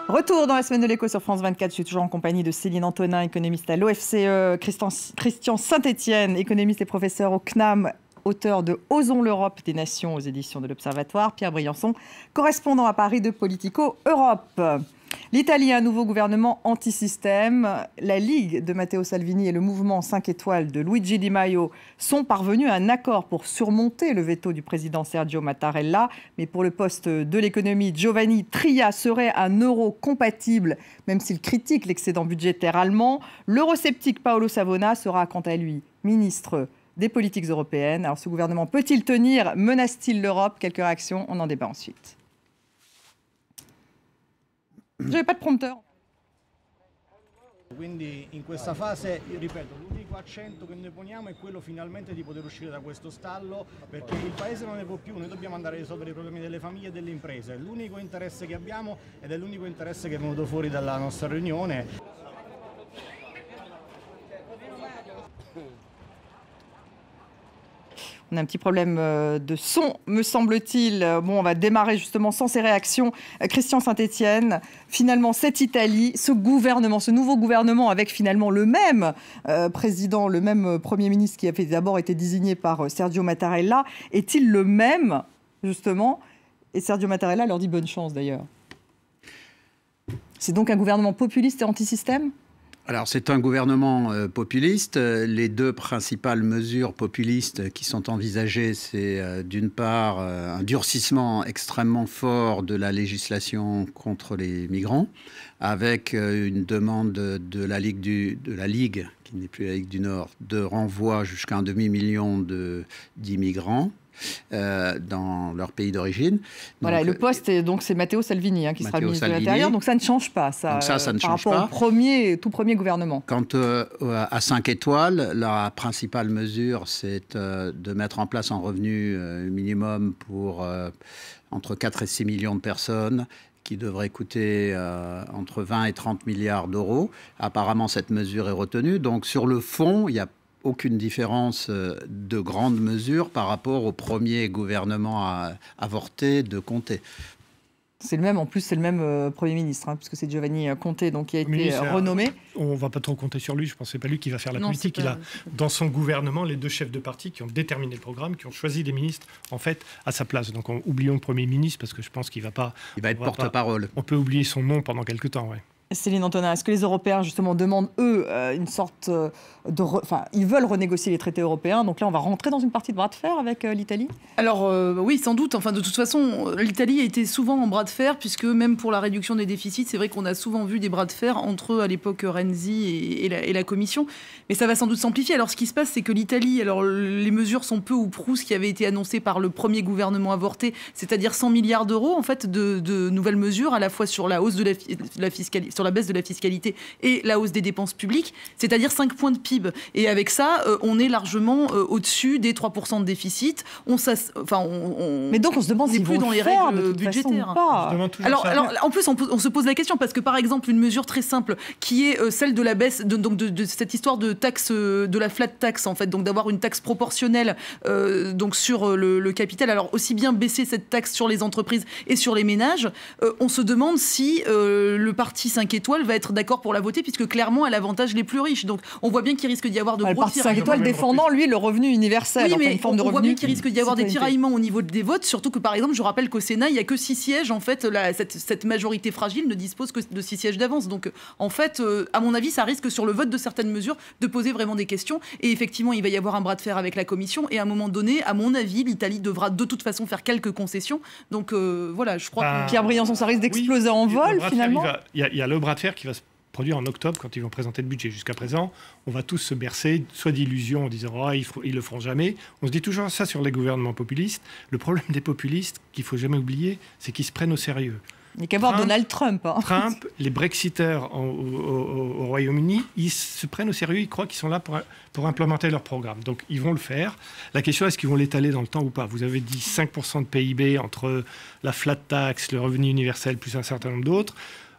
Retour dans la semaine de l'écho sur France 24. Je suis toujours en compagnie de Céline Antonin, économiste à l'OFCE, Christian Saint-Etienne, économiste et professeur au CNAM, auteur de Osons l'Europe des Nations aux éditions de l'Observatoire, Pierre Briançon, correspondant à Paris de Politico Europe. L'Italie a un nouveau gouvernement anti-système. La Ligue de Matteo Salvini et le mouvement 5 étoiles de Luigi Di Maio sont parvenus à un accord pour surmonter le veto du président Sergio Mattarella. Mais pour le poste de l'économie, Giovanni Tria serait un euro compatible, même s'il critique l'excédent budgétaire allemand. L'eurosceptique Paolo Savona sera quant à lui ministre des politiques européennes. Alors ce gouvernement peut-il tenir? Menace-t-il l'Europe? Quelques réactions, on en débat ensuite. J'avais pas de prompteur. Quindi in questa fase, io ripeto, l'unico accento che noi poniamo è quello finalmente di poter uscire da questo stallo, perché il Paese non ne può più, noi dobbiamo andare a risolvere i problemi delle famiglie e delle imprese. È l'unico interesse che abbiamo ed è l'unico interesse che è venuto fuori dalla nostra riunione. On a un petit problème de son, me semble-t-il. Bon, on va démarrer justement sans ces réactions. Christian Saint-Etienne, finalement, cette Italie, ce gouvernement, ce nouveau gouvernement avec finalement le même président, le même Premier ministre qui a d'abord été désigné par Sergio Mattarella, est-il le même, justement? Et Sergio Mattarella leur dit bonne chance, d'ailleurs. C'est donc un gouvernement populiste et anti-système ? Alors, c'est un gouvernement populiste. Les deux principales mesures populistes qui sont envisagées, c'est d'une part un durcissement extrêmement fort de la législation contre les migrants, avec une demande de la Ligue, qui n'est plus la Ligue du Nord, de renvoi jusqu'à un demi-million d'immigrants dans leur pays d'origine. Voilà, et le poste, c'est Matteo Salvini qui sera le ministre de l'Intérieur, donc ça ne change pas, ça ne change pas. Par rapport au tout premier gouvernement. Quant à 5 étoiles, la principale mesure, c'est de mettre en place un revenu minimum pour entre 4 et 6 millions de personnes, qui devrait coûter entre 20 et 30 milliards d'euros. Apparemment, cette mesure est retenue. Donc, sur le fond, il y a aucune différence de grande mesure par rapport au premier gouvernement avorté de Conte. C'est le même, en plus c'est le même Premier ministre, puisque c'est Giovanni Conte donc, qui a été renommé. On ne va pas trop compter sur lui, je pense que ce n'est pas lui qui va faire la politique. Il a dans son gouvernement les deux chefs de parti qui ont déterminé le programme, qui ont choisi des ministres en fait à sa place. Donc oublions le Premier ministre parce que je pense qu'il va pas... Il va être porte-parole. On peut oublier son nom pendant quelques temps, ouais. Céline Antonin, est-ce que les Européens, justement, demandent, eux, une sorte de... Enfin, ils veulent renégocier les traités européens. Donc là, on va rentrer dans une partie de bras de fer avec l'Italie ? Alors, oui, sans doute. Enfin, de toute façon, l'Italie a été souvent en bras de fer, puisque même pour la réduction des déficits, c'est vrai qu'on a souvent vu des bras de fer entre, à l'époque, Renzi et la Commission. Mais ça va sans doute s'amplifier. Alors, ce qui se passe, c'est que l'Italie, alors les mesures sont peu ou prou ce qui avait été annoncé par le premier gouvernement avorté, c'est-à-dire 100 milliards d'euros, en fait, de nouvelles mesures, à la fois sur la hausse de la fiscalité, sur la baisse de la fiscalité et la hausse des dépenses publiques, c'est-à-dire 5 points de PIB. Et avec ça, on est largement au-dessus des 3% de déficit. Mais donc on se demande s'ils vont dans les règles budgétaires. Alors, en plus, on se pose la question parce que par exemple, une mesure très simple qui est celle de la baisse de cette histoire de taxe, de la flat tax en fait, donc d'avoir une taxe proportionnelle donc sur le capital. Alors aussi bien baisser cette taxe sur les entreprises et sur les ménages, on se demande si le parti 5 étoiles va être d'accord pour la voter, puisque clairement elle avantage les plus riches. Donc on voit bien qu'il risque d'y avoir de gros tiraillements. Le parti 5 étoiles défendant, lui, le revenu universel. Oui, mais une forme de on voit bien qu'il risque d'y avoir des tiraillements au niveau des votes, surtout que par exemple, je rappelle qu'au Sénat, il n'y a que 6 sièges. En fait, cette majorité fragile ne dispose que de 6 sièges d'avance. Donc en fait, à mon avis, ça risque sur le vote de certaines mesures de poser vraiment des questions. Et effectivement, il va y avoir un bras de fer avec la Commission. Et à un moment donné, à mon avis, l'Italie devra de toute façon faire quelques concessions. Donc voilà, je crois que... Pierre Briançon, ça risque d'exploser en vol finalement. Il y a le bras de fer qui va se produire en octobre quand ils vont présenter le budget. Jusqu'à présent, on va tous se bercer soit d'illusions en disant « ils le feront jamais ». On se dit toujours ça sur les gouvernements populistes. Le problème des populistes, qu'il ne faut jamais oublier, c'est qu'ils se prennent au sérieux. Il n'y a qu'à voir Donald Trump. Trump, les Brexiteurs au Royaume-Uni, ils se prennent au sérieux, ils croient qu'ils sont là pour implémenter leur programme. Donc ils vont le faire. La question est-ce qu'ils vont l'étaler dans le temps ou pas? Vous avez dit 5% de PIB entre la flat tax, le revenu universel, plus un certain nombre d'autres.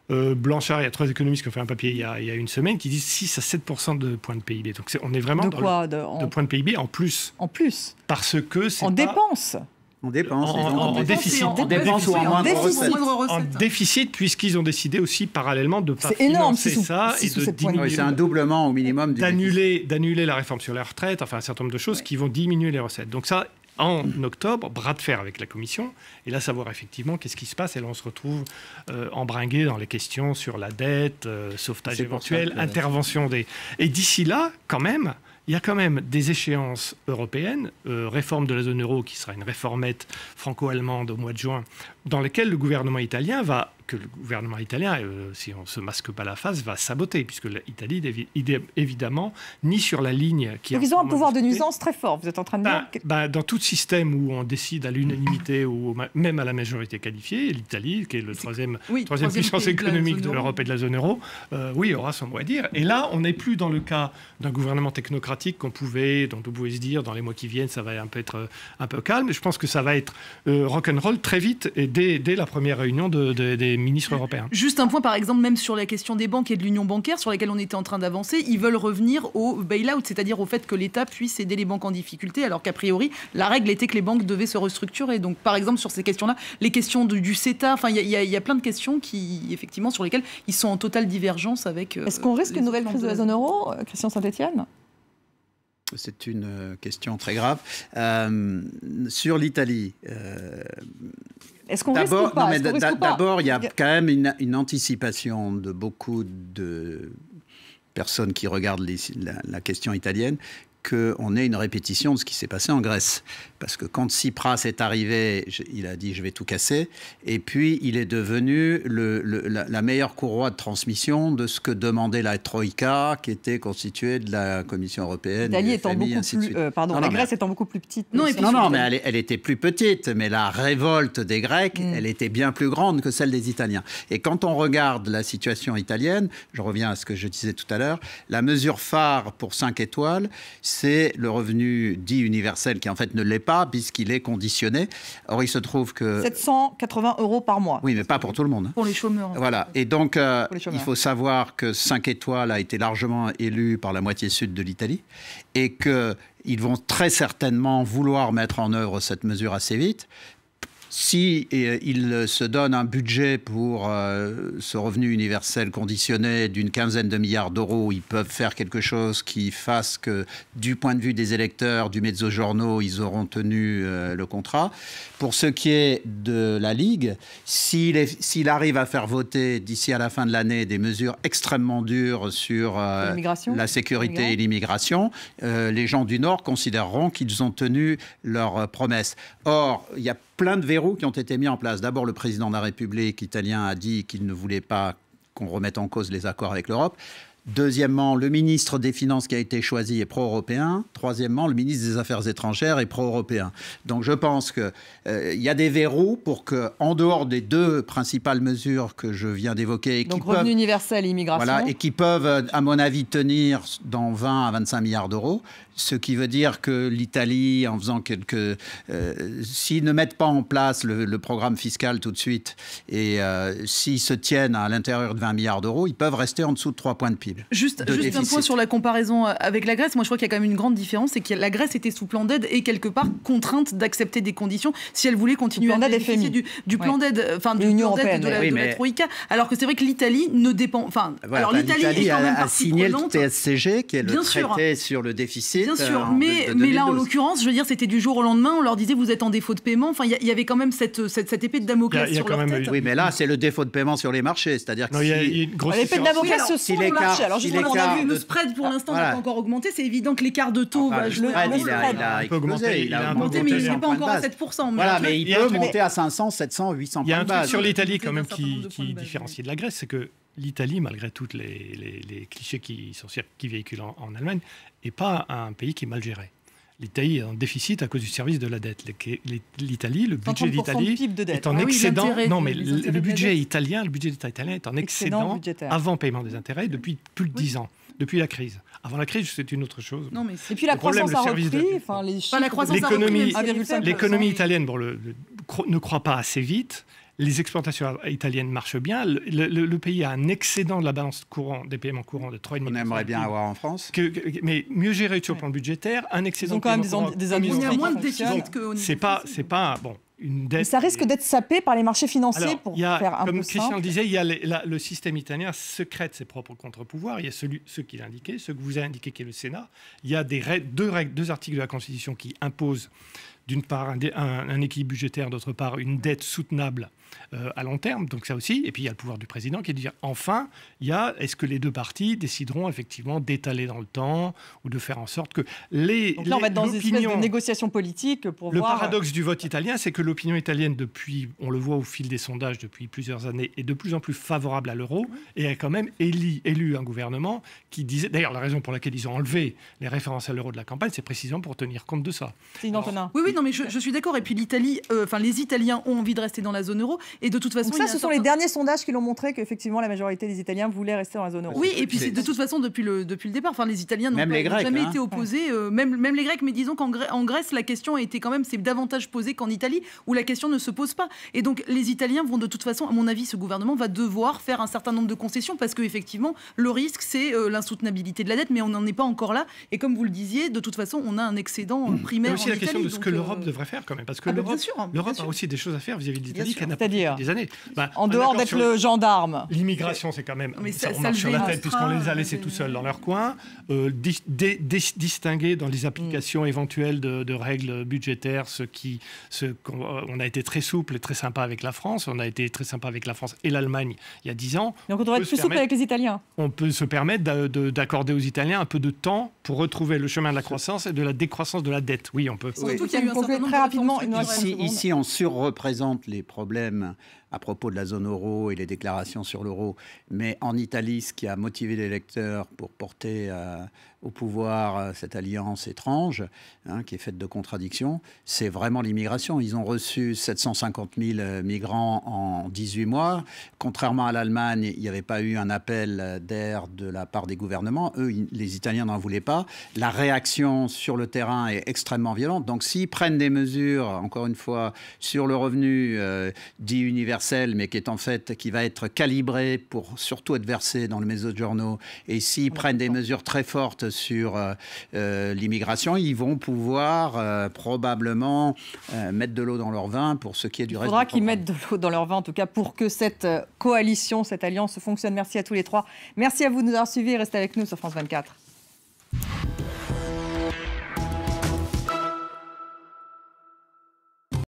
Blanchard, il y a 3 économistes qui ont fait un papier il y a une semaine qui disent 6 à 7% de points de PIB. Donc on est vraiment de points de PIB en plus. En plus. Parce que c'est en dépenses. On dépense. En déficit. En dépense ou en moindre recette. En déficit, puisqu'ils ont décidé aussi parallèlement de ne pas énorme, financer ça et de diminuer. Oui, c'est un doublement au minimum du d'annuler la réforme sur la retraite, enfin un certain nombre de choses qui vont diminuer les recettes. Donc ça, en octobre, bras de fer avec la Commission, et là, savoir effectivement qu'est-ce qui se passe. Et là, on se retrouve embringué dans les questions sur la dette, sauvetage éventuel, intervention des... Et d'ici là, quand même, il y a quand même des échéances européennes, réforme de la zone euro, qui sera une réformette franco-allemande au mois de juin, dans lesquelles le gouvernement italien si on ne se masque pas la face, va saboter, puisque l'Italie, évidemment, ni sur la ligne qui... Donc ils ont un pouvoir de nuisance très fort, vous êtes en train de dire... Dans tout système où on décide à l'unanimité ou même à la majorité qualifiée, l'Italie, qui est le troisième puissance économique de l'Europe et de la zone euro, aura son mot à dire. Et là, on n'est plus dans le cas d'un gouvernement technocratique dont on pouvait se dire, dans les mois qui viennent, ça va être un peu calme. Je pense que ça va être rock'n'roll très vite, et dès la première réunion des ministres européens. Juste un point, par exemple, même sur la question des banques et de l'union bancaire, sur laquelle on était en train d'avancer, ils veulent revenir au bail-out, c'est-à-dire au fait que l'État puisse aider les banques en difficulté, alors qu'a priori, la règle était que les banques devaient se restructurer. Donc, par exemple, sur ces questions-là, les questions du CETA, enfin, il y a plein de questions effectivement, sur lesquelles ils sont en totale divergence avec... Est-ce qu'on risque une nouvelle crise de la zone euro, Christian Saint-Etienne ? C'est une question très grave. Sur l'Italie... Est-ce qu'on risque ou pas ? D'abord, il y a quand même une anticipation de beaucoup de personnes qui regardent la question italienne, qu'on ait une répétition de ce qui s'est passé en Grèce. Parce que quand Tsipras est arrivé, il a dit « je vais tout casser », et puis il est devenu la meilleure courroie de transmission de ce que demandait la Troïka, qui était constituée de la Commission européenne, l'Italie étant beaucoup plus... la Grèce étant beaucoup plus petite. Non, mais elle était plus petite, mais la révolte des Grecs, elle était bien plus grande que celle des Italiens. Et quand on regarde la situation italienne, je reviens à ce que je disais tout à l'heure, la mesure phare pour 5 étoiles, c'est le revenu dit universel, qui en fait ne l'est pas, puisqu'il est conditionné. Or, il se trouve que... 780 € par mois. Oui, mais pas pour tout le monde. Pour les chômeurs. Voilà. Et donc, il faut savoir que 5 étoiles a été largement élu par la moitié sud de l'Italie, et qu'ils vont très certainement vouloir mettre en œuvre cette mesure assez vite. Si il se donne un budget pour ce revenu universel conditionné d'une quinzaine de milliards d'euros, ils peuvent faire quelque chose qui fasse que, du point de vue des électeurs, du mezzogiorno, ils auront tenu le contrat. Pour ce qui est de la Ligue, s'il arrive à faire voter d'ici à la fin de l'année des mesures extrêmement dures sur la sécurité et l'immigration, les gens du Nord considéreront qu'ils ont tenu leurs promesses. Or, il y a plein de verrous qui ont été mis en place. D'abord, le président de la République italien a dit qu'il ne voulait pas qu'on remette en cause les accords avec l'Europe. Deuxièmement, le ministre des Finances qui a été choisi est pro-européen. Troisièmement, le ministre des Affaires étrangères est pro-européen. Donc je pense qu'il y a des verrous pour que, en dehors des 2 principales mesures que je viens d'évoquer... Donc revenu universel et immigration. Voilà, et qui peuvent, à mon avis, tenir dans 20 à 25 milliards d'euros. Ce qui veut dire que l'Italie, en faisant s'ils ne mettent pas en place le programme fiscal tout de suite, et s'ils se tiennent à l'intérieur de 20 milliards d'euros, ils peuvent rester en dessous de 3 points de PIB. Juste un point sur la comparaison avec la Grèce. Moi, je crois qu'il y a quand même une grande différence, c'est que la Grèce était sous plan d'aide et quelque part contrainte d'accepter des conditions si elle voulait continuer à bénéficier du plan d'aide, enfin du plan d'aide de la Troïka. Alors que c'est vrai que l'Italie ne dépend. Enfin, alors l'Italie a signé le TSCG, qui est le traité sur le déficit. Bien sûr, mais là en l'occurrence, je veux dire, c'était du jour au lendemain. On leur disait vous êtes en défaut de paiement. Enfin, il y avait quand même cette épée de Damoclès sur leur tête. Oui, mais là, c'est le défaut de paiement sur les marchés, c'est-à-dire que l'épée de Damoclès sur les marchés. Alors justement, on a vu le spread pour l'instant n'a pas encore augmenté. C'est évident que l'écart de taux va. Le spread, il a explosé. Il a augmenté, mais il n'est pas encore à 7%. Voilà, mais il peut monter à 500, 700, 800 points de base. Il y a un truc sur l'Italie quand même qui différencie de la Grèce, c'est que l'Italie, malgré tous les clichés qui véhiculent en Allemagne, n'est pas un pays qui est mal géré. L'Italie est en déficit à cause du service de la dette. L'Italie, le budget d'Italie est en excédent. Non, mais le budget italien, le budget d'État italien est en excédent avant paiement des intérêts depuis plus de 10 ans, depuis la crise. Avant la crise, c'est une autre chose. Non, mais et puis la croissance a repris. La croissance a repris. L'économie italienne ne croît pas assez vite. les exportations italiennes marchent bien. Le pays a un excédent de la balance des paiements courants de 3,5%. On aimerait bien avoir en France. Mais mieux géré sur le plan budgétaire, un excédent Ils ont quand même des industries. Il y a moins de qui fonctionnent. déficit qu'au niveau c'est pas bon. Une dette. Mais ça risque d'être sapé par les marchés financiers. Alors, pour faire un comme peu Christian simple. le disait, il y a le système italien secrète ses propres contre-pouvoirs. Il y a ceux qu'il a indiqués, ceux que vous avez indiqués, qui est le Sénat. Il y a deux articles de la Constitution qui imposent d'une part un équilibre budgétaire, d'autre part une dette soutenable à long terme, donc ça aussi. Et puis il y a le pouvoir du président qui est de dire, enfin, est-ce que les deux parties décideront effectivement d'étaler dans le temps ou de faire en sorte que Donc là, on va être dans une espèce de négociation politique pour le voir... paradoxe du vote italien, c'est que l'opinion italienne, on le voit au fil des sondages depuis plusieurs années, est de plus en plus favorable à l'euro et a quand même élu un gouvernement qui disait... D'ailleurs, la raison pour laquelle ils ont enlevé les références à l'euro de la campagne, c'est précisément pour tenir compte de ça. Oui, non, mais je suis d'accord. Et puis l'Italie, les Italiens ont envie de rester dans la zone euro. Et de toute façon, donc ça, ce sont les derniers sondages qui l'ont montré qu'effectivement, la majorité des Italiens voulaient rester dans la zone euro. Oui, et puis c'est de toute façon depuis le départ. Enfin, les Italiens n'ont jamais été opposés. Même les Grecs, mais disons qu'en Grèce, la question a été quand même, c'est davantage posée qu'en Italie, où la question ne se pose pas. Et donc, les Italiens vont de toute façon, à mon avis, ce gouvernement va devoir faire un certain nombre de concessions parce qu'effectivement, le risque, c'est l'insoutenabilité de la dette, mais on n'en est pas encore là. Et comme vous le disiez, de toute façon, on a un excédent primaire. Il y a aussi en la question Italie, de ce que l'Europe devrait faire quand même, parce que l'Europe a aussi des choses à faire vis-à-vis de l'Italie qu'elle n'a pas fait depuis des années. En dehors d'être le gendarme. L'immigration, c'est quand même... on marche sur la tête puisqu'on les a laissés tout seuls dans leur coin. Distinguer dans les applications éventuelles de règles budgétaires on a été très souple et très sympa avec la France. On a été très sympa avec la France et l'Allemagne il y a 10 ans. Donc on devrait être plus souple avec les Italiens. On peut se permettre d'accorder aux Italiens un peu de temps pour retrouver le chemin de la croissance et de la décroissance de la dette. Oui, on peut. Surtout qu'il y a eu un certain nombre très rapidement. Ici, on surreprésente les problèmes à propos de la zone euro et les déclarations sur l'euro. Mais en Italie, ce qui a motivé les électeurs pour porter au pouvoir cette alliance étrange, qui est faite de contradictions, c'est vraiment l'immigration. Ils ont reçu 750 000 migrants en 18 mois. Contrairement à l'Allemagne, il n'y avait pas eu un appel d'air de la part des gouvernements. Eux, les Italiens n'en voulaient pas. La réaction sur le terrain est extrêmement violente. Donc s'ils prennent des mesures, encore une fois, sur le revenu dit universel, mais qui va être calibré pour surtout être versé dans le Mezzogiorno, et s'ils prennent des mesures très fortes sur l'immigration, ils vont pouvoir probablement mettre de l'eau dans leur vin pour ce qui est du reste. Il faudra qu'ils mettent de l'eau dans leur vin, en tout cas, pour que cette coalition, cette alliance fonctionne. Merci à tous les trois. Merci à vous de nous avoir suivis et restez avec nous sur France 24.